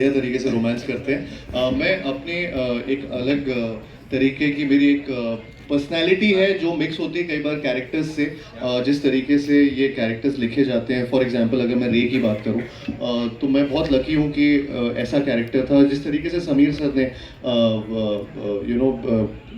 बढ़िया तरीके से रोमांस करते हैं। मैं अपने एक अलग तरीके की मेरी एक पर्सनैलिटी है जो मिक्स होती है कई बार कैरेक्टर्स से। जिस तरीके से ये कैरेक्टर्स लिखे जाते हैं, फॉर एग्जांपल अगर मैं रे की बात करूं, तो मैं बहुत लकी हूं कि ऐसा कैरेक्टर था। जिस तरीके से समीर सर ने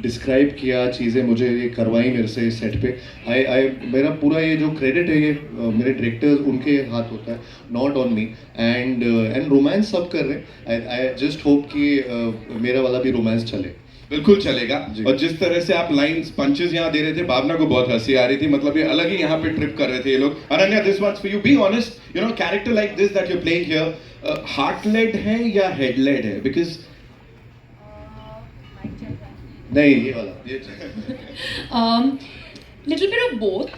डिस्क्राइब किया चीज़ें, मुझे ये करवाई मेरे से सेट पे। आई आई मेरा पूरा ये जो क्रेडिट है ये मेरे डायरेक्टर उनके हाथ होता है, not on me. And romance सब कर रहे हैं। आई जस्ट होप कि मेरा वाला भी रोमांस चले। बिल्कुल चलेगा। जी। और जिस तरह से आप लाइंस पंचेस यहाँ दे रहे थे, भावना को बहुत हंसी आ रही थी। मतलब ये अलग ही यहाँ पे ट्रिप कर रहे थे ये लोग। Ananya, this one's for you. Be honest, you know character like this that you playing here, heart led है या हेड लेड है? बिकॉज नहीं, ये वाला ये Little bit of both.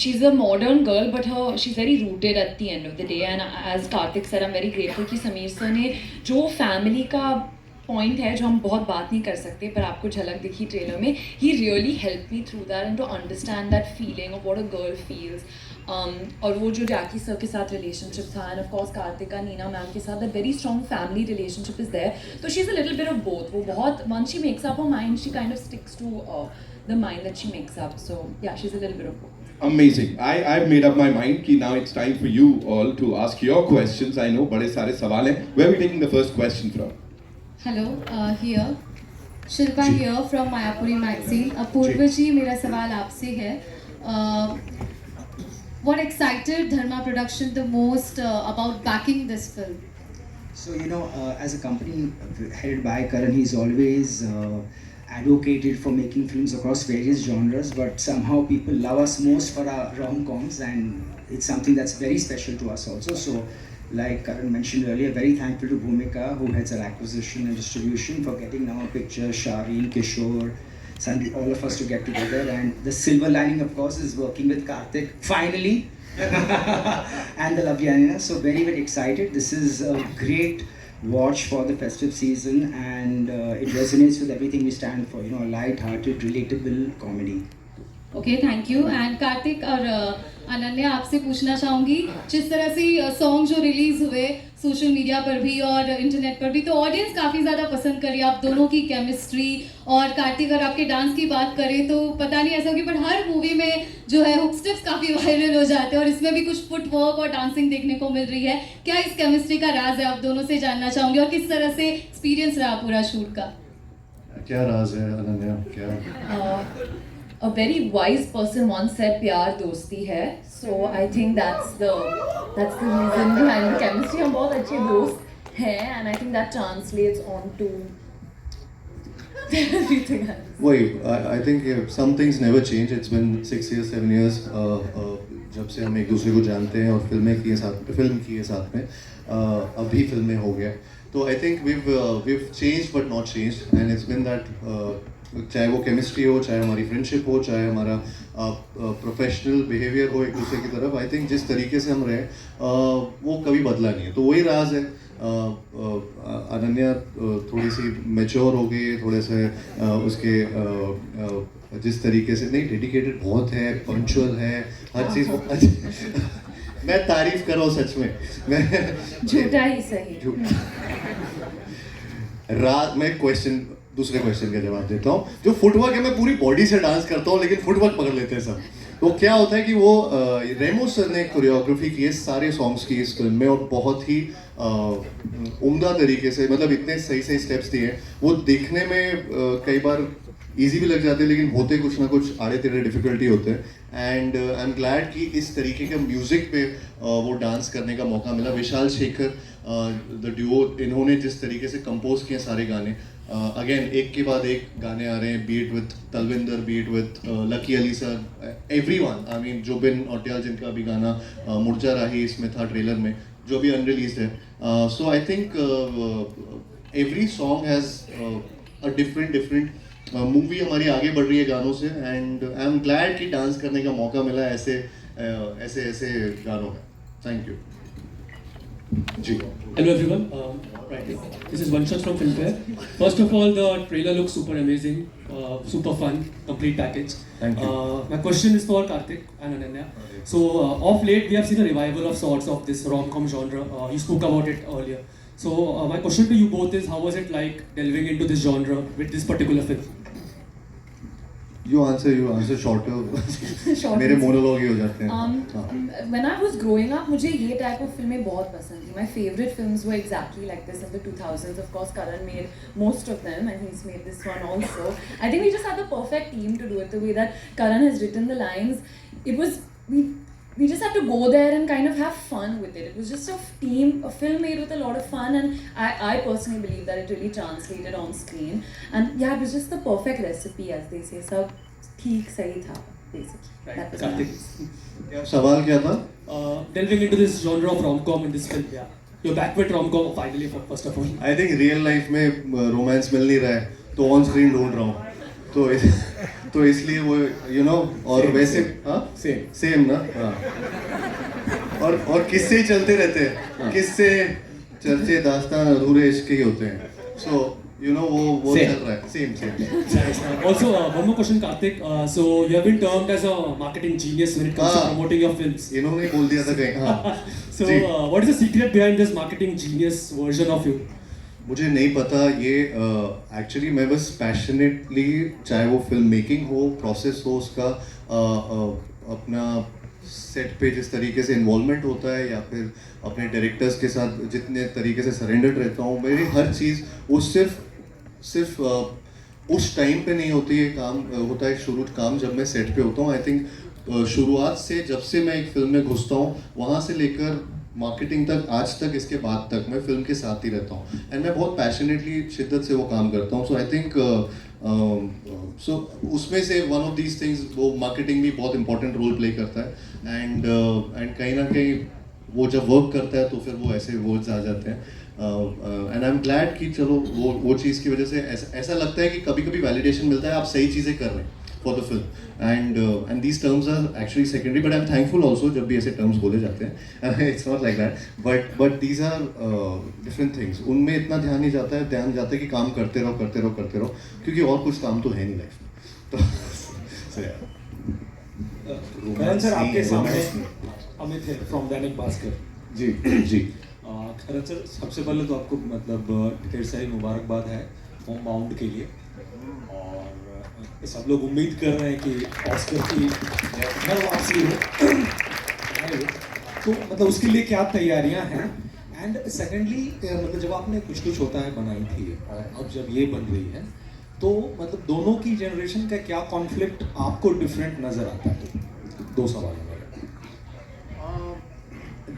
She's a modern girl, but she's very rooted at the end of the day. And as Karthik said, I'm very grateful कि Sameer sir ने जो फैमिली का पॉइंट है जो हम बहुत बात नहीं कर सकते पर आपको झलक दिखी ट्रेलर में, he really help me through that and to understand that feeling of what a girl feels. और वो जो जैकी सर के साथ रिलेशनशिप था, and of course Kartika Neena ma'am के साथ, that very strong family relationship is there. तो she is a little bit of both. वो बहुत, once she makes up her mind, she kind of sticks to the mind that she makes up. So yeah, she's a little bit of both. amazing. I've made up my mind कि now it's time for you all to ask your questions. I know बड़े सारे सवाल हैं. Where are we taking the first question from? Hello, here Shilpa here from Mayapuri magazine. Apurva ji, मेरा सवाल आपसे है, what excited Dharma production the most about backing this film? So, as a company headed by Karan, he's always advocated for making films across various genres, but somehow people love us most for our rom-coms, and it's something that's very special to us also. So, like Karan mentioned earlier, very thankful to Bhumika, who heads our acquisition and distribution, for getting our picture, Shireen, Kishore, Sandeep, all of us to get together. And the silver lining, of course, is working with Karthik, finally. And the Lavyanina, so very very excited. This is a great watch for the festive season, and it resonates with everything we stand for, a light-hearted, relatable comedy. Okay, thank you. And Kartik और अनन्या, आपसे पूछना चाहूँगी, जिस तरह से song जो release हुए social media पर भी और इंटरनेट पर भी, तो ऑडियंस काफ़ी ज़्यादा पसंद करी आप दोनों की केमिस्ट्री। और कार्तिक, अगर आपके डांस की बात करें तो पता नहीं ऐसा होगी, बट हर मूवी में जो है हुक स्टेप्स काफ़ी वायरल हो जाते हैं, और इसमें भी कुछ फुटवर्क और डांसिंग देखने को मिल रही है। क्या इस केमिस्ट्री का राज है, आप दोनों से जानना चाहूँगी, और किस तरह से एक्सपीरियंस रहा पूरा शूट का? क्या राज है अनन्या? क्या A very wise person once said प्यार दोस्ती है, so I think that's the reason behind the chemistry. हम बहुत अच्छे दोस्त हैं, and I think that translates on to everything else. वही, I think some things never change. It's been 6 years, 7 years जब से हम एक दूसरे को जानते हैं और फिल्म की है साथ में। अभी फिल्में हो गया, तो I think we've changed but not changed, and it's been that चाहे वो केमिस्ट्री हो, चाहे हमारी फ्रेंडशिप हो, चाहे हमारा प्रोफेशनल बिहेवियर हो एक दूसरे की तरफ, आई थिंक जिस तरीके से हम रहे वो कभी बदला नहीं है। तो वही राज है। अनन्या थोड़ी सी मैच्योर हो गई है, थोड़े से उसके जिस तरीके से, नहीं, डेडिकेटेड बहुत है, पंक्चुअल है, हर चीज़। मैं तारीफ कर रहा हूँ सच में, मैं झूठा ही सही। मैं दूसरे क्वेश्चन का जवाब देता हूँ। जो फुटवर्क है, मैं पूरी बॉडी से डांस करता हूँ, लेकिन फुटवर्क पकड़ लेते हैं सब। तो क्या होता है कि वो रेमो सर ने कोरियोग्राफी की है सारे सॉन्ग्स की इस फिल्म में, और बहुत ही उम्दा तरीके से, मतलब इतने सही सही स्टेप्स दिए हैं। वो देखने में कई बार इजी भी लग जाते हैं, लेकिन होते कुछ ना कुछ आड़े टेढ़े डिफिकल्टी होते हैं। एंड आई एम ग्लैड कि इस तरीके के म्यूज़िक पे वो डांस करने का मौका मिला। विशाल शेखर द ड्यूओ, इन्होंने जिस तरीके से कंपोज किए सारे गाने, अगेन एक के बाद एक गाने आ रहे हैं, beat with Talwinder, beat with Lucky Ali sir, everyone. I mean Jubin Nautiyal, जिनका भी गाना मुर्जा राही इसमें था ट्रेलर में, जो भी अनरिलीज है। So I think every song has a different movie हमारी आगे बढ़ रही है गानों से, एंड आई एम ग्लैड कि डांस करने का मौका मिला ऐसे गानों में। Thank you ji. Hello everyone, this is Vanshaj from Filmfare. First of all, the trailer looks super amazing, super fun, complete package. Thank you. My question is for Karthik and Ananya. So, of late we have seen a revival of sorts of this rom-com genre. You spoke about it earlier. So my question to you both is, how was it like delving into this genre with this particular film? You answer shorter. Short मेरे answer. Monologue ही हो जाते हैं. हाँ. When I was growing up, मुझे ये type of फिल्में बहुत पसंद थी. My favorite films were exactly like this in the 2000s. Of course, Karan made most of them, and he's made this one also. I think we just had the perfect team to do it. The way that Karan has written the lines, it was we just had to go there and kind of have fun with it. It was just a film made with a lot of fun, and I personally believe that it really translated on screen. And yeah, it was just the perfect recipe, as they say. सब ठीक सही था, basically. That was my Karthik. क्या सवाल क्या था? Delving into this genre of rom-com in this film, yeah. You're back with rom-com finally, first of all. I think real life में romance मिल नहीं रहा है, तो ऑन स्क्रीन ढूंढ रहा हूँ. तो इसलिए वो और Same, वैसे same. हाँ सेम ना. हाँ. और किस्से ही चलते रहते हैं. किस्से चर्चे दास्तान अधूरे इश्क ही होते हैं. So वो Same. चल रहा है. Same. Nice. Also, one more question, Karthik. So you have been termed as a marketing genius when it comes to Ah. promoting your films. इन्होंने ही बोल दिया था कहीं. हाँ. So ji. what is the secret behind this marketing genius version of you? मुझे नहीं पता ये एक्चुअली मैं बस पैशनेटली चाहे वो फिल्म मेकिंग हो प्रोसेस हो उसका अपना सेट पे जिस तरीके से इन्वॉल्वमेंट होता है या फिर अपने डायरेक्टर्स के साथ जितने तरीके से सरेंडर्ड रहता हूँ मेरी हर चीज़ वो सिर्फ उस टाइम पे नहीं होती है काम होता है शुरू काम जब मैं सेट पे होता हूँ. आई थिंक शुरुआत से जब से मैं एक फिल्म में घुसता हूँ वहाँ से लेकर मार्केटिंग तक आज तक इसके बाद तक मैं फिल्म के साथ ही रहता हूँ एंड मैं बहुत पैशनेटली शिद्दत से वो काम करता हूँ. सो आई थिंक सो उसमें से वन ऑफ दीज थिंग्स वो मार्केटिंग भी बहुत इंपॉर्टेंट रोल प्ले करता है एंड कहीं ना कहीं वो जब वर्क करता है तो फिर वो ऐसे वर्ड्स आ जाते हैं. एंड आई एम ग्लैड कि चलो वो चीज़ की वजह से ऐसा लगता है कि कभी कभी वैलिडेशन मिलता है आप सही चीज़ें कर रहे हैं for the film and these terms are actually secondary but I'm thankful also जब भी ऐसे terms बोले जाते हैं. It's not like that but these are different things. उनमें इतना ध्यान नहीं जाता है ध्यान जाता है कि काम करते रहो क्योंकि और कुछ काम तो है नहीं लाइफ में. तो so yeah. करण सर आपके सामने अमित है from Dainik Bhaskar. Ji. Karan sir सबसे पहले तो आपको मतलब ढेर सारी मुबारकबाद है होम बाउंड के लिए और सब लोग उम्मीद कर रहे हैं कि ऑस्कर की घर वापसी हो तो मतलब उसके लिए क्या तैयारियां हैं एंड सेकेंडली मतलब जब आपने कुछ कुछ होता है बनाई थी और अब जब ये बन रही है तो मतलब दोनों की जनरेशन का क्या कॉन्फ्लिक्ट आपको डिफरेंट नजर आता है? दो सवाल है मेरे.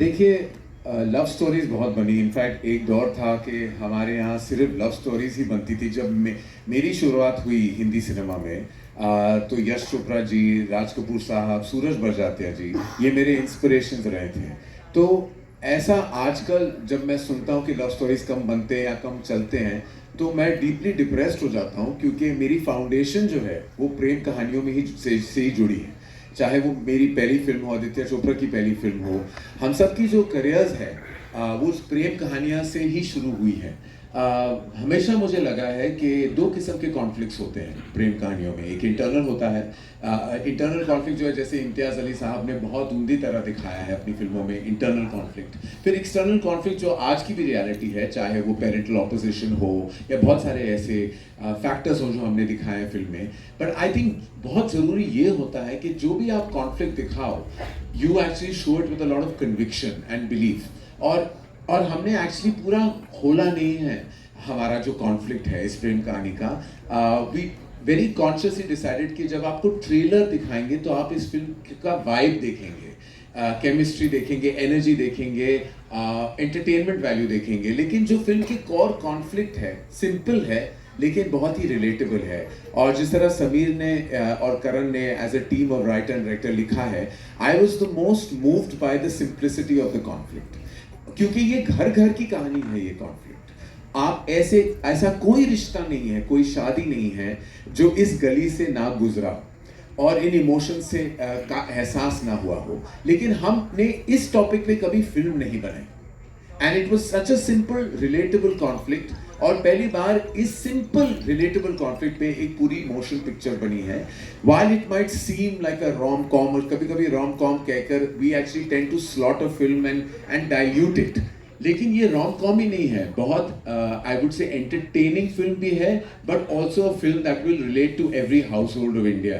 देखिए लव स्टोरीज बहुत बनी. इनफैक्ट एक दौर था कि हमारे यहाँ सिर्फ लव स्टोरीज ही बनती थी. जब मेरी शुरुआत हुई हिंदी सिनेमा में तो यश चोपड़ा जी, राज कपूर साहब, सूरज बड़जात्या जी ये मेरे इंस्पिरेशंस रहे थे. तो ऐसा आजकल जब मैं सुनता हूँ कि लव स्टोरीज कम बनते हैं या कम चलते हैं तो मैं डीपली डिप्रेस्ड हो जाता हूँ क्योंकि मेरी फाउंडेशन जो है वो प्रेम कहानियों में ही से ही जुड़ी है. चाहे वो मेरी पहली फिल्म हो, आदित्य चोपड़ा की पहली फिल्म हो, हम सब की जो करियर्स है वो प्रेम कहानियाँ से ही शुरू हुई है. हमेशा मुझे लगा है कि दो किस्म के कॉन्फ्लिक्ट्स होते हैं प्रेम कहानियों में. एक इंटरनल होता है. इंटरनल कॉन्फ्लिक्ट जो है जैसे इम्तियाज़ अली साहब ने बहुत उम्दी तरह दिखाया है अपनी फिल्मों में इंटरनल कॉन्फ्लिक्ट. फिर एक्सटर्नल कॉन्फ्लिक्ट जो आज की भी रियलिटी है चाहे वो पेरेंटल ऑपोजिशन हो या बहुत सारे ऐसे फैक्टर्स हो जो हमने दिखाए हैं फिल्म में. बट आई थिंक बहुत ज़रूरी ये होता है कि जो भी आप कॉन्फ्लिक्ट दिखाओ you actually show it with a lot of conviction and belief. और हमने एक्चुअली पूरा खोला नहीं है हमारा जो कॉन्फ्लिक्ट है इस प्रेम कहानी का. वी वेरी कॉन्शियसली डिसाइडेड कि जब आपको ट्रेलर दिखाएंगे तो आप इस फिल्म का वाइब देखेंगे, केमिस्ट्री देखेंगे, एनर्जी देखेंगे, एंटरटेनमेंट वैल्यू देखेंगे. लेकिन जो फिल्म की कोर कॉन्फ्लिक्ट है सिंपल है लेकिन बहुत ही रिलेटेबल है. और जिस तरह समीर ने और करण ने as a team of writer and director लिखा है, I was the most moved by the simplicity of the conflict. क्योंकि ये घर घर की कहानी है ये कॉन्फ्लिक्ट. आप ऐसा कोई रिश्ता नहीं है, कोई शादी नहीं है जो इस गली से ना गुजरा और इन इमोशन से का एहसास ना हुआ हो. लेकिन हमने इस टॉपिक पे कभी फिल्म नहीं बनाई and it was such a simple relatable conflict. और पहली बार इस सिंपल रिलेटेबल कॉन्फ्लिक्ट पे एक पूरी मोशन पिक्चर बनी है. While it might seem like a rom com और कभी कभी रोम कॉम कहकर we actually tend to slot a film and dilute it. लेकिन ये रोम कॉम ही नहीं है, बहुत I would say entertaining film भी है, but also a film that will relate to every household of India.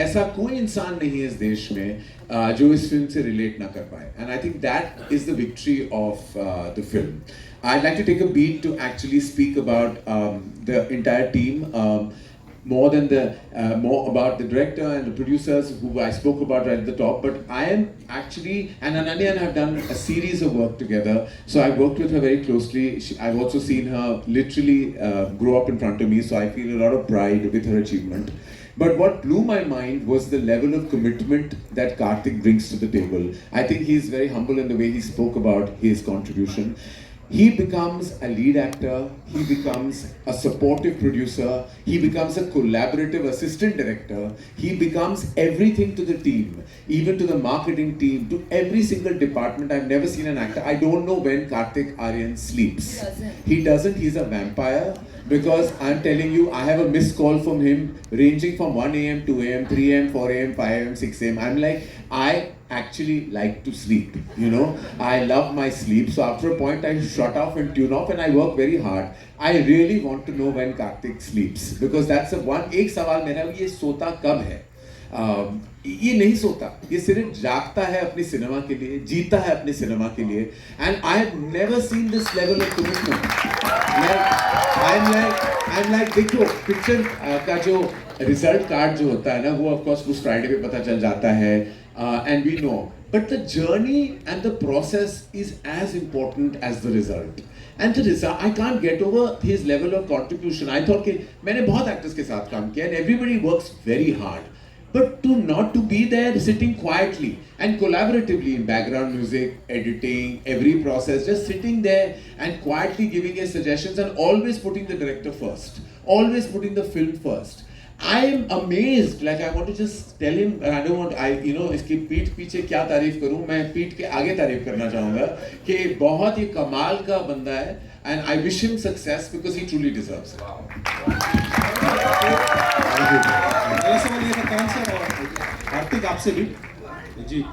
ऐसा कोई इंसान नहीं है इस देश में जो इस फिल्म से रिलेट ना कर पाए, and I think that is the victory of the film. I'd like to take a beat to actually speak about the entire team, more than more about the director and the producers who I spoke about right at the top. But I am actually, and Ananya and I have done a series of work together. So I've worked with her very closely. I've also seen her literally grow up in front of me. So I feel a lot of pride with her achievement. But what blew my mind was the level of commitment that Karthik brings to the table. I think he's very humble in the way he spoke about his contribution. He becomes a lead actor, he becomes a supportive producer, he becomes a collaborative assistant director, he becomes everything to the team, even to the marketing team, to every single department. I've never seen an actor. I don't know when Karthik Aaryan sleeps. He doesn't, he's a vampire. Because I'm telling you, I have a missed call from him ranging from 1 a.m., 2 a.m., 3 a.m., 4 a.m., 5 a.m., 6 a.m. I'm like, I actually like to sleep, you know. I love my sleep. So after a point, I shut off and tune off and I work very hard. I really want to know when Karthik sleeps. Because that's the one, एक सवाल मेरा, ये सोता कब है? ये नहीं सोता, ये सिर्फ जागता है अपनी सिनेमा के लिए, जीता है अपने सिनेमा के लिए, and I have never seen this level of commitment. I am like देखो पिक्चर का जो रिजल्ट कार्ड जो होता है ना, वो ऑफ कोर्स उस फ्राइडे पे पता चल जाता है, and we know, but the journey and the process is as important as the result. And the result, I can't get over his level of contribution. I thought कि मैंने बहुत actors के साथ काम किया and everybody works very hard. But not to be there sitting quietly and collaboratively in background music, editing, every process, just sitting there and quietly giving his suggestions and always putting the director first, always putting the film first. I am amazed, like I want to just tell him, I don't want, इसकी पीठ पीछे क्या तारीफ करूं, मैं पीठ के आगे तारीफ करना चाहूँगा कि बहुत ही कमाल का बंदा है, and I wish him success because he truly deserves it. मेरा सवाल ये था कौन सा कार्तिक आपसे भी जी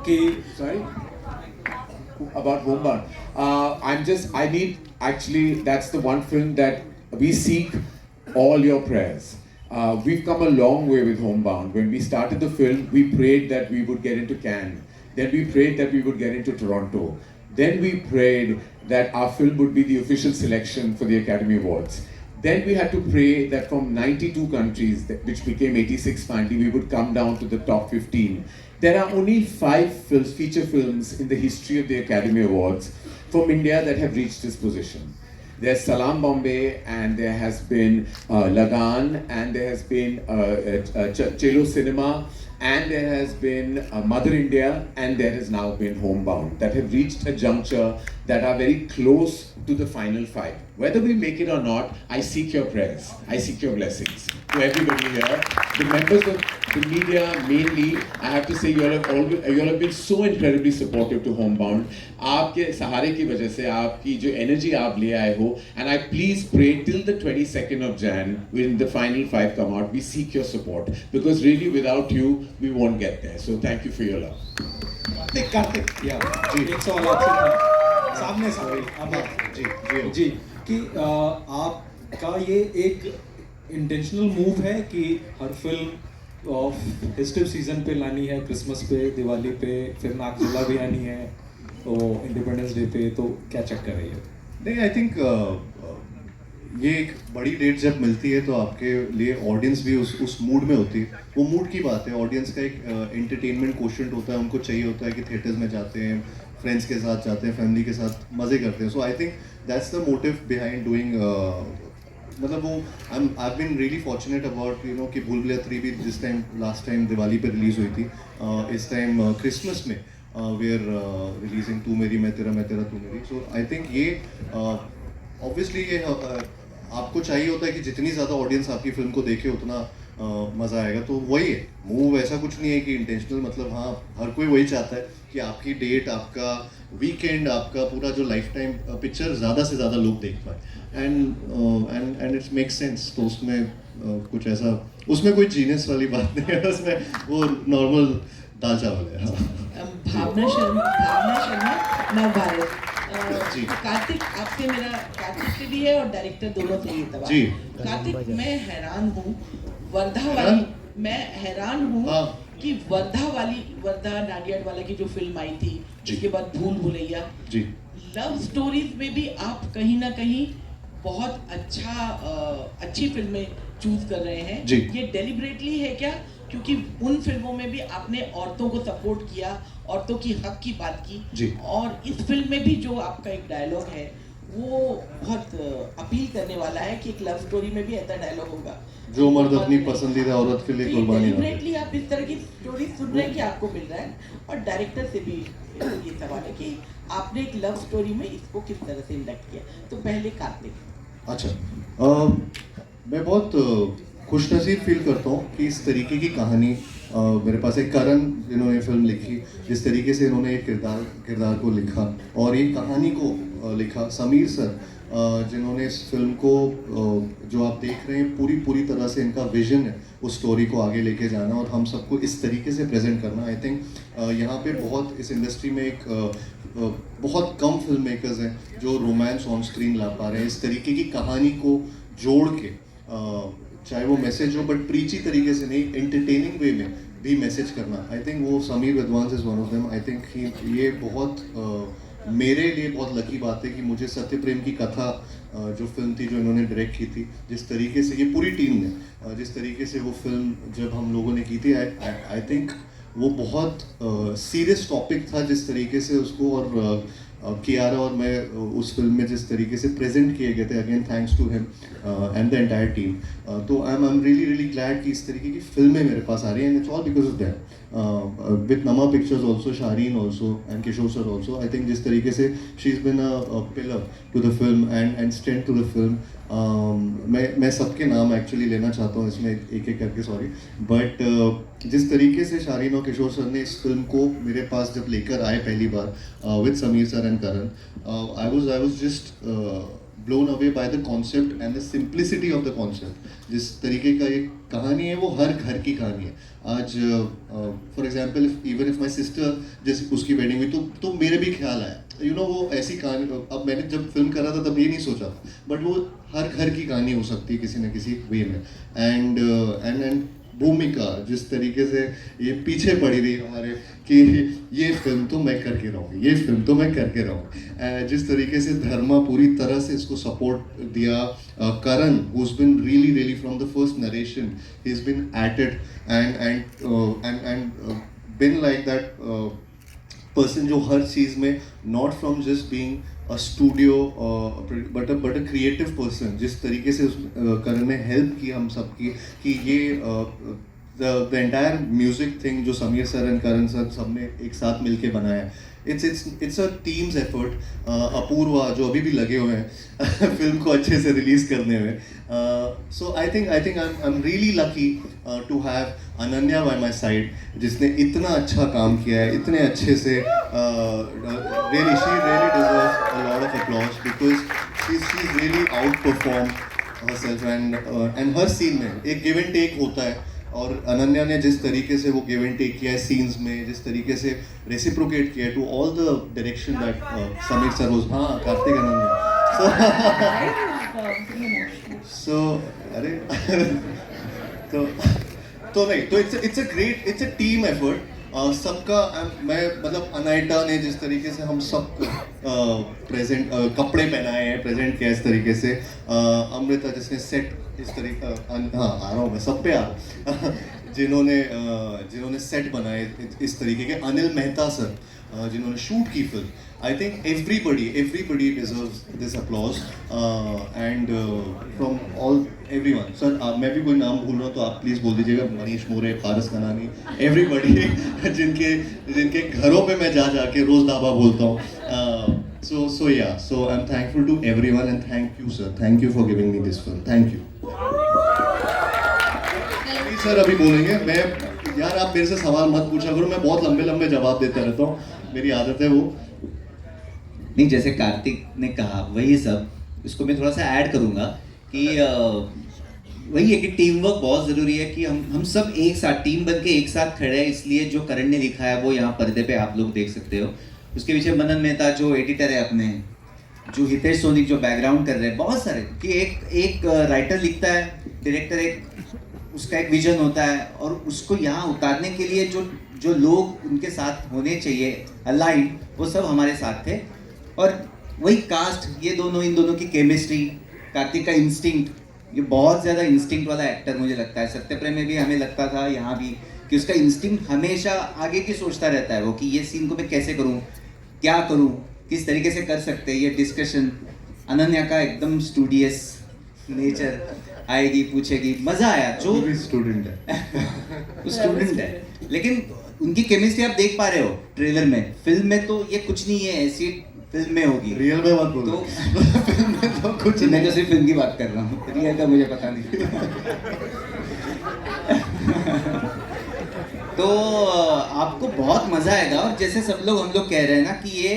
कि Sorry? About Homebound. I need, actually, that's the one film that we seek all your prayers. We've come a long way with Homebound. When we started the film, we prayed that we would get into Cannes. Then we prayed that we would get into Toronto. Then we prayed that our film would be the official selection for the Academy Awards. Then we had to pray that from 92 countries, which became 86 finally, we would come down to the top 15. There are only 5 feature films in the history of the Academy Awards from India that have reached this position. There's Salaam Bombay, and there has been Lagan, and there has been Chelo Cinema, and there has been Mother India, and there has now been Homebound, that have reached a juncture that are very close to the final 5. Whether we make it or not, I seek your prayers, I seek your blessings. To everybody here, the members of the media mainly, I have to say you all have been so incredibly supportive to Homebound. आपके सहारे की वजह से, आपकी जो energy आप ले आए हो, and I please pray till the 22nd of Jan, when the final 5 come out, we seek your support, because really without you, we won't get there. So thank you for your love. Kartik या जी एक सवाल आपसे था सामने से जी कि आपका ये एक इंटेंशनल मूव है कि हर फिल्म फेस्टिव सीजन पे लानी है, क्रिसमस पे, दिवाली पे, फिर नागजिला भी आनी है, तो इंडिपेंडेंस डे पे, तो क्या चक्कर है ये? नहीं, आई थिंक ये एक बड़ी डेट जब मिलती है तो आपके लिए ऑडियंस भी उस मूड में होती है। वो मूड की बात है, ऑडियंस का एक एंटरटेनमेंट क्वोशंट होता है, उनको चाहिए होता है कि थिएटर्स में जाते हैं, फ्रेंड्स के साथ जाते हैं, फैमिली के साथ मज़े करते हैं। So I think that's the motive behind doing, मतलब वो I been really fortunate about कि भूल भुलैया 3 भी जिस टाइम लास्ट टाइम दिवाली पे रिलीज़ हुई थी, इस टाइम क्रिसमस में वी आर रिलीजिंग तू मेरी मैं तेरा तू मेरी। सो आई थिंक ये ऑब्वियसली ये आपको चाहिए होता है कि जितनी ज़्यादा ऑडियंस आपकी फिल्म को देखे उतना मज़ा आएगा। तो वही है मूव, ऐसा कुछ नहीं है कि इंटेंशनल, मतलब हाँ हर कोई वही चाहता है कि आपकी डेट, आपका वीकेंड, आपका पूरा जो लाइफ टाइम पिक्चर ज़्यादा से ज़्यादा लोग देख पाए, एंड इट्स मेक सेंस। तो उसमें कुछ ऐसा, उसमें कोई जीनियस वाली बात नहीं है, उसमें वो नॉर्मल दाल चावल है। भावना शर्मा नव भारत। जी। कार्तिक आपसे मेरा कार्तिक से भी है और डायरेक्टर दोनों से ये सवाल जी। कार्तिक मैं हैरान हूँ वर्धा हैरान? वाली मैं हैरान हूँ हाँ। कि वर्धा नाडियाड वाला की जो फिल्म आई थी जी। उसके बाद भूल भुलैया जी लव स्टोरीज में भी आप कहीं ना कहीं बहुत अच्छी फिल्में चूज कर रहे हैं जी। ये डेलिबरेटली है क्या क्योंकि उन फिल्मों में भी आपने औरतों को सपोर्ट किया औरतों की हक की बात की जी। और इस फिल्म में भी जो आपका एक डायलॉग है वो बहुत अपील करने वाला है कि एक लव स्टोरी में भी ऐसा डायलॉग होगा जो मर्द अपनी पसंदीदा औरत के लिए कुर्बानी ना दे। डेलिबरेटली आप इस तरह की स्टोरी सुन रहे हैं कि आपको मिल रहा है और डायरेक्टर से भी ये सवाल है कि आपने एक लव स्टोरी में इसको किस तरह से इंडक्ट किया तो पहले कार्तिक अच्छा मैं बहुत खुश नसीब फील करता हूँ कि इस तरीके की कहानी मेरे पास एक करण जिन्होंने फिल्म लिखी जिस तरीके से इन्होंने एक किरदार को लिखा और ये कहानी को लिखा समीर सर जिन्होंने इस फिल्म को जो आप देख रहे हैं पूरी तरह से इनका विजन है उस स्टोरी को आगे लेके जाना और हम सबको इस तरीके से प्रेजेंट करना आई थिंक यहाँ पे बहुत इस इंडस्ट्री में एक बहुत कम फिल्म मेकर्स हैं जो रोमांस ऑन स्क्रीन ला पा रहे हैं इस तरीके की कहानी को जोड़ के चाहे वो मैसेज हो बट प्रीची तरीके से नहीं एंटरटेनिंग वे में भी मैसेज करना आई थिंक वो Sameer Vidwans is one of them I think ये बहुत मेरे लिए बहुत लकी बात है कि मुझे सत्य प्रेम की कथा जो फिल्म थी जो इन्होंने डायरेक्ट की थी जिस तरीके से ये पूरी टीम ने जिस तरीके से वो फिल्म जब हम लोगों ने की थी आई थिंक वो बहुत सीरियस टॉपिक था जिस तरीके से उसको और कियारा और मैं उस फिल्म में जिस तरीके से प्रेजेंट किए गए थे again thanks to him and the entire team तो आई एम रियली ग्लैड कि इस तरीके की फिल्में मेरे पास आ रही हैं and it's all because of that with Namah pictures also Shareen also and Kishore sir also I think जिस तरीके से she is been a pillar to the film and strength to the film मैं सबके नाम एक्चुअली लेना चाहता हूँ इसमें एक एक करके सॉरी बट जिस तरीके से शारीन और किशोर सर ने इस फिल्म को मेरे पास जब लेकर आए पहली बार with Sameer sir and Karan I was just blown away by the concept and the simplicity of the concept जिस तरीके का ये कहानी है वो हर घर की कहानी है आज for example even if my sister जैसे उसकी वेडिंग हुई तो मेरे भी ख्याल आया यू नो वो ऐसी कहानी अब मैंने जब फिल्म करा था तब ये नहीं सोचा था बट वो हर घर की कहानी हो सकती है किसी न किसी वे में एंड भूमिका जिस तरीके से ये पीछे पड़ी रही हमारे कि ये फिल्म तो मैं करके रहूँगी ये फिल्म तो मैं करके रहूँगी जिस तरीके से धर्मा पूरी तरह से इसको सपोर्ट दिया करण who's been really from the first narration he's been at it and been like that person जो हर चीज़ में not from just being a studio but a creative person जिस तरीके से करण ने हेल्प की हम सबकी कि ये the entire music thing जो Sameer sir and Karan sir सबने एक साथ मिलके बनाया it's a team's effort Apoorva जो अभी भी लगे हुए हैं फिल्म को अच्छे से रिलीज करने में so I think I'm really lucky to have Ananya by my side जिसने इतना अच्छा काम किया है इतने अच्छे से really she really deserves a lot of applause because she's really outperformed herself and her scene में एक give and take होता है और अनन्या ने जिस तरीके से वो गिव एंड टेक किया है सीन्स में जिस तरीके से रेसिप्रोकेट किया to all the direction that Sameer sir was हाँ कार्तिक अनन्या सो अरे तो नहीं तो इट्स अ टीम एफर्ट सबका मैं मतलब अनाइटा ने जिस तरीके से हम सब प्रेजेंट कपड़े पहनाए हैं प्रेजेंट किया इस तरीके से अमृता जिसने सेट इस तरीके हाँ आ रहा हूँ मैं सब पे आ रहा हूँ जिन्होंने सेट बनाए इस तरीके के अनिल मेहता सर जिन्होंने शूट की film I think everybody deserves this applause and from all everyone sir मैं भी कोई नाम भूल रहा हूँ तो आप प्लीज़ बोल दीजिएगा मनीष मोरे फारस कनानी एवरीबडी जिनके घरों पे मैं जाके रोज़ ढाबा बोलता हूँ so yeah so I'm thankful to everyone and thank you sir thank you for giving me this film thank you sir अभी बोलेंगे मैं यार आप मेरे से सवाल मत पूछा करो मैं बहुत लंबे जवाब देता रहता हूँ मेरी आदत है वो नहीं जैसे कार्तिक ने कहा वही सब इसको मैं थोड़ा सा ऐड करूँगा कि वही है कि टीम वर्क बहुत ज़रूरी है कि हम सब एक साथ टीम बन के एक साथ खड़े हैं इसलिए जो करण ने लिखा है वो यहाँ पर्दे पे आप लोग देख सकते हो उसके पीछे मनन मेहता जो एडिटर है अपने, जो हितेश सोनी जो बैकग्राउंड कर रहे हैं, बहुत सारे कि एक राइटर लिखता है, डायरेक्टर उसका एक विजन होता है और उसको यहाँ उतारने के लिए जो लोग उनके साथ होने चाहिए अलाइन, वो सब हमारे साथ थे। और वही कास्ट, ये दोनों, इन दोनों की केमिस्ट्री, कार्तिक का इंस्टिंक्ट, ये बहुत ज़्यादा इंस्टिंक्ट वाला एक्टर मुझे लगता है। सत्यप्रेम में भी हमें लगता था, यहाँ भी, कि उसका इंस्टिंक्ट हमेशा आगे की सोचता रहता है वो, कि ये सीन को मैं कैसे करूँ, क्या करूँ, किस तरीके से कर सकते हैं, ये डिस्कशन। अनन्या का एकदम स्टूडियस नेचर, आएगी पूछेगी, मज़ा आया। जो स्टूडेंट है वो स्टूडेंट है, लेकिन उनकी केमिस्ट्री आप देख पा रहे हो ट्रेलर में। फिल्म में तो ये कुछ नहीं है, ऐसी फिल्म में होगी। रियल में मत बोलो। फिल्म में तो कुछ मैं तो सिर्फ फिल्म की बात कर रहा हूँ, रियल का मुझे पता नहीं। तो आपको बहुत मज़ा आएगा। और जैसे सब लोग, हम लोग कह रहे हैं ना कि ये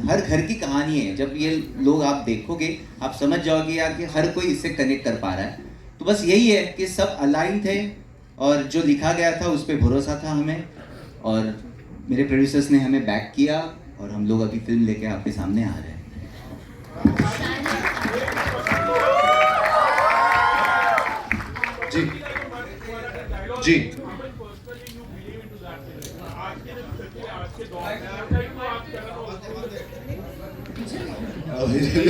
हर घर की कहानी है। जब ये लोग आप देखोगे, आप समझ जाओगे यार कि हर कोई इससे कनेक्ट कर पा रहा है। तो बस यही है कि सब अलाइन थे और जो लिखा गया था उस पर भरोसा था हमें, और मेरे प्रोड्यूसर्स ने हमें बैक किया, और हम लोग अभी फिल्म लेके आपके सामने आ रहे हैं। जी जी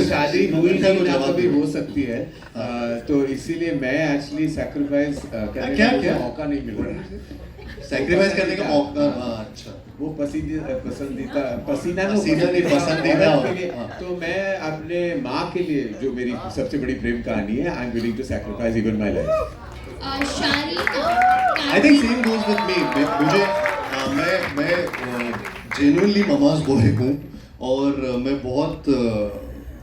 शादी हुई नहीं ना कभी हो सकती है, तो इसीलिए मैं एक्चुअली सैक्रिफाइस करने का मौका नहीं मिल रहा है। सैक्रिफाइस करने का मौका, अच्छा, वो पसंदीदा पसीना नहीं, पसंदीदा के लिए। तो मैं अपने माँ के लिए, जो मेरी सबसे बड़ी प्रेम कहानी है, I am willing to sacrifice even my life. I think same goes with me. मुझे मैं जेन्युइनली ममाज बॉय हूँ, और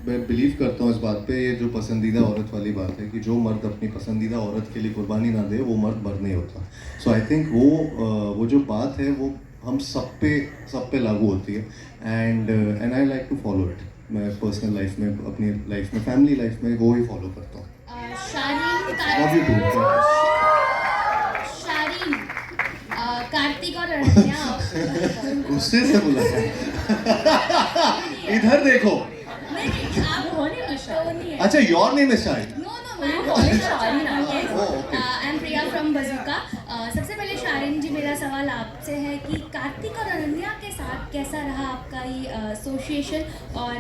मैं बिलीव करता हूँ इस बात पे, ये जो पसंदीदा औरत वाली बात है कि जो मर्द अपनी पसंदीदा औरत के लिए कुर्बानी ना दे, वो मर्द मर्द नहीं होता। सो आई थिंक वो जो बात है वो हम सब पे लागू होती है, and I like to follow it. मैं पर्सनल लाइफ में, अपनी लाइफ में, फैमिली लाइफ में वो ही फॉलो करता हूँ। कार्तिक और अनन्या गुस्से से बोला इधर देखो। अच्छा, your name is Shahid. I am Priya from Bazooka. सबसे पहले शारिन जी, मेरा सवाल आपसे है कि कार्तिक और अनन्या के साथ कैसा रहा आपका ये एसोसिएशन, और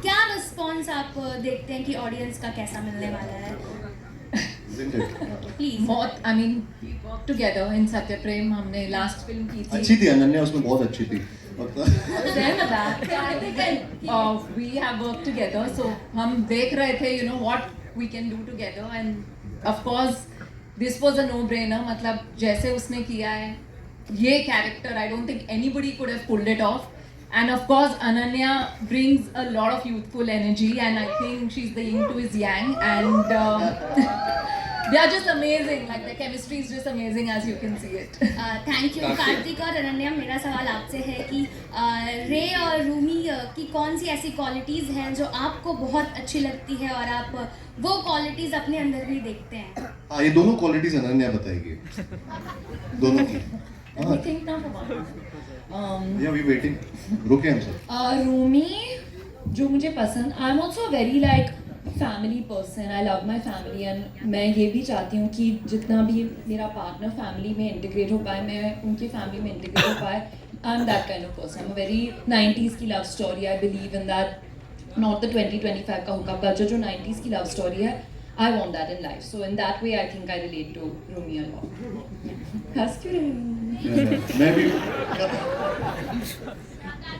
क्या रिस्पॉन्स आप देखते हैं कि ऑडियंस का कैसा मिलने वाला है? बहुत, I mean, we work together in Satyaprem. हमने लास्ट फिल्म की थी, अच्छी थी अनन्या, उसमें बहुत अच्छी थी। We have work together, so हम देख रहे थे, you know, what we can do together, and of course this was a no brainer. मतलब जैसे उसने किया है ये character, I don't think anybody could have pulled it off. And of course, Ananya brings a lot of youthful energy, and I think she's the yin to his yang, and they are just amazing. Like, their chemistry is just amazing, as you can see it. Thank you. Kartik और अनन्या, मेरा सवाल आपसे है कि रे और रूमी की कौन सी ऐसी क्वालिटीज़ हैं जो आपको बहुत अच्छी लगती है और आप वो क्वालिटीज़ अपने अंदर भी देखते हैं? हाँ, ये दोनों क्वालिटीज अनन्या बताएगी, दोनों की। Let me think now for one. Yeah, we waiting. रुके हम सब। रूमी जो मुझे पसंद, I am also very like family person. I love my family, and मैं ये भी चाहती हूँ कि जितना भी मेरा पार्टनर फैमिली में इंटीग्रेट हो पाए, मैं उनकी फैमिली में इंटीग्रेट हो पाए। I am that kind of person. I am very 90s की love story. I believe in that, not the 2025 का हुकअप कल्चर, जो 90s की लव स्टोरी है। I want that in life. So in that way, I think I relate to Rumi a lot. हंस क्यों रही हो? मैं भी।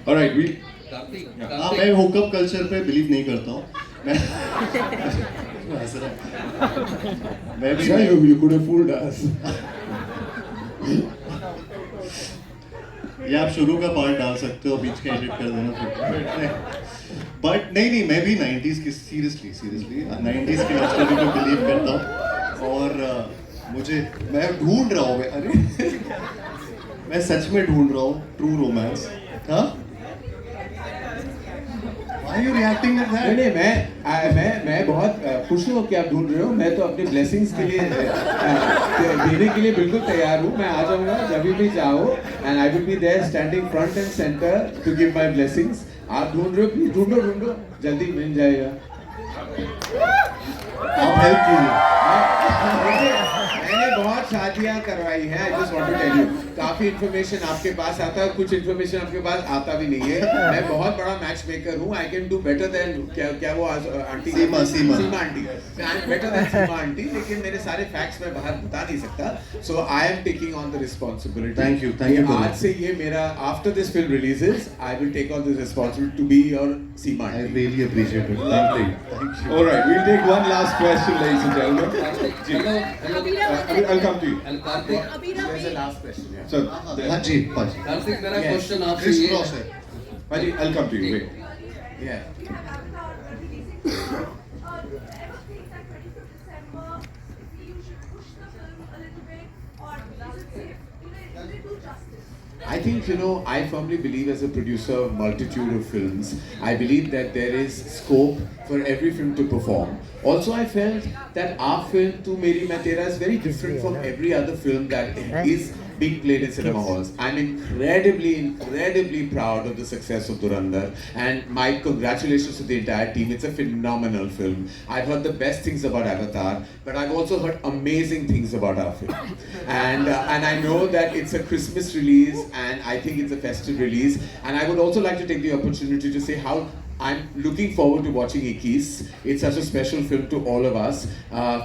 Alright, we. हाँ, मैं हुकअप कल्चर पे बिलीव नहीं करता हूँ। मैं भी। You could have fooled us. ये आप शुरू का पार्ट डाल सकते हो, बीच का एडिट कर देना फिर। बट नहीं, मैं भी 90s की, सीरियसली 90s की लव स्टोरी को बिलीव करता हूँ, और मैं ढूंढ रहा हूँ, अरे मैं सच में ढूंढ रहा हूँ ट्रू रोमांस। हाँ, Why are you reacting like that? नहीं, मैं बहुत खुश हो कि आप ढूंढ रहे हो, मैं तो अपने ब्लेसिंग्स के लिए देने के लिए बिल्कुल तैयार हूँ. मैं आ जाऊँगा जब भी चाहो, and I will be there standing front and center to give my blessings. आप ढूंढ रहे हो, प्लीज ढूंढो, जल्दी मिल जाएगा. आप हेल्प कीजिए. मैंने बहुत शादियां करवाई हैं. I just want to tell you, काफी इन्फॉर्मेशन आपके पास आता है, कुछ इन्फॉर्मेशन आपके पास आता भी नहीं है. मैं बहुत बड़ा मैच मेकर हूँ. I can do better than क्या वो aunty Seema aunty. I am better than Seema aunty, लेकिन मेरे सारे फैक्ट्स मैं बाहर बता नहीं सकता. So I am taking on the responsibility. Thank you. आज से ये मेरा, after this film releases, I will take on this responsibility to be your Seema I aunty. really appreciate it. Thank you. All right, we'll take one last question, ladies and gentlemen. I'll come to you. There's a last question. Yeah. So, हाँ जी, हाँ जी. कार्तिक, मेरा Yes. Question आपसे Criss ये cross है है. Haji, I'll come to you. Wait. Yeah. I think, I firmly believe as a producer of multitude of films, I believe that there is scope for every film to perform. Also, I felt that our film, Tu Meri Main Tera, is very different from every other film that is being played in cinema halls. I'm incredibly proud of the success of Dhurandhar, and my congratulations to the entire team. It's a phenomenal film. I've heard the best things about Avatar, but I've also heard amazing things about our film. And I know that it's a Christmas release, and I think it's a festive release. And I would also like to take the opportunity to say how I'm looking forward to watching Ikkis. It's such a special film to all of us.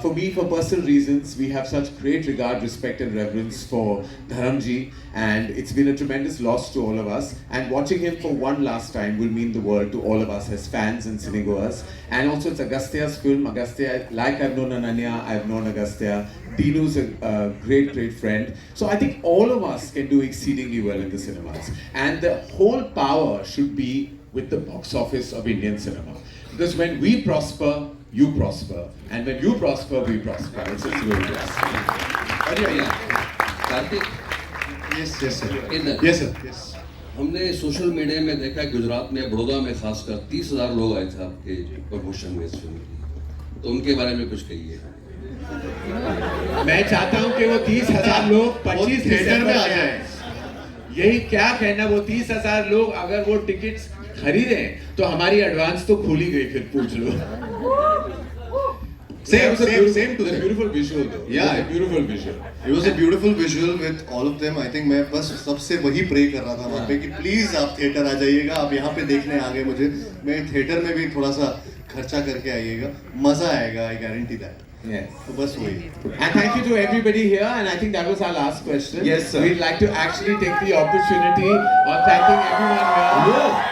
For me, for personal reasons, we have such great regard, respect and reverence for Dharamji, and it's been a tremendous loss to all of us. And watching him for one last time will mean the world to all of us as fans and cinegoers. And also it's Agastya's film. Agastya, like I've known Ananya, I've known Agastya. Dinu's a great friend. So I think all of us can do exceedingly well in the cinemas. And the whole power should be with the box office of Indian cinema. Because when we prosper, you prosper. And when you prosper, we prosper. It's just the way it is. Kartik, Yes, sir. इधर Yes, sir. Yes. हमने social media में देखा, गुजरात में, बड़ौदा में खासकर 30,000 लोग आए थे आपके प्रमोशन में इस फिल्म की. तो उनके बारे में कुछ कहिए. मैं चाहता हूं कि वो 30,000 लोग 25 थिएटर में आ जाए. यही क्या कहना, वो 30,000 लोग अगर वो टिकट्स खरीदें तो हमारी एडवांस तो खुली गई. फिर पूछ लो. Same to beautiful visual though. Yeah, a beautiful visual. It was a beautiful visual with all of them. I think मैं बस सबसे वही प्रे कर रहा था वहाँ पे कि प्लीज आप थिएटर आ जाइएगा. आप यहाँ पे देखने आ गए मुझे. मैं थिएटर में भी थोड़ा सा खर्चा करके आइएगा. मजा आएगा. I guarantee that. Yes. तो बस वही. And thank you to everybody here, and I think that was our last question. Yes, sir. We'd like to actually take the opportunity of thanking everyone here.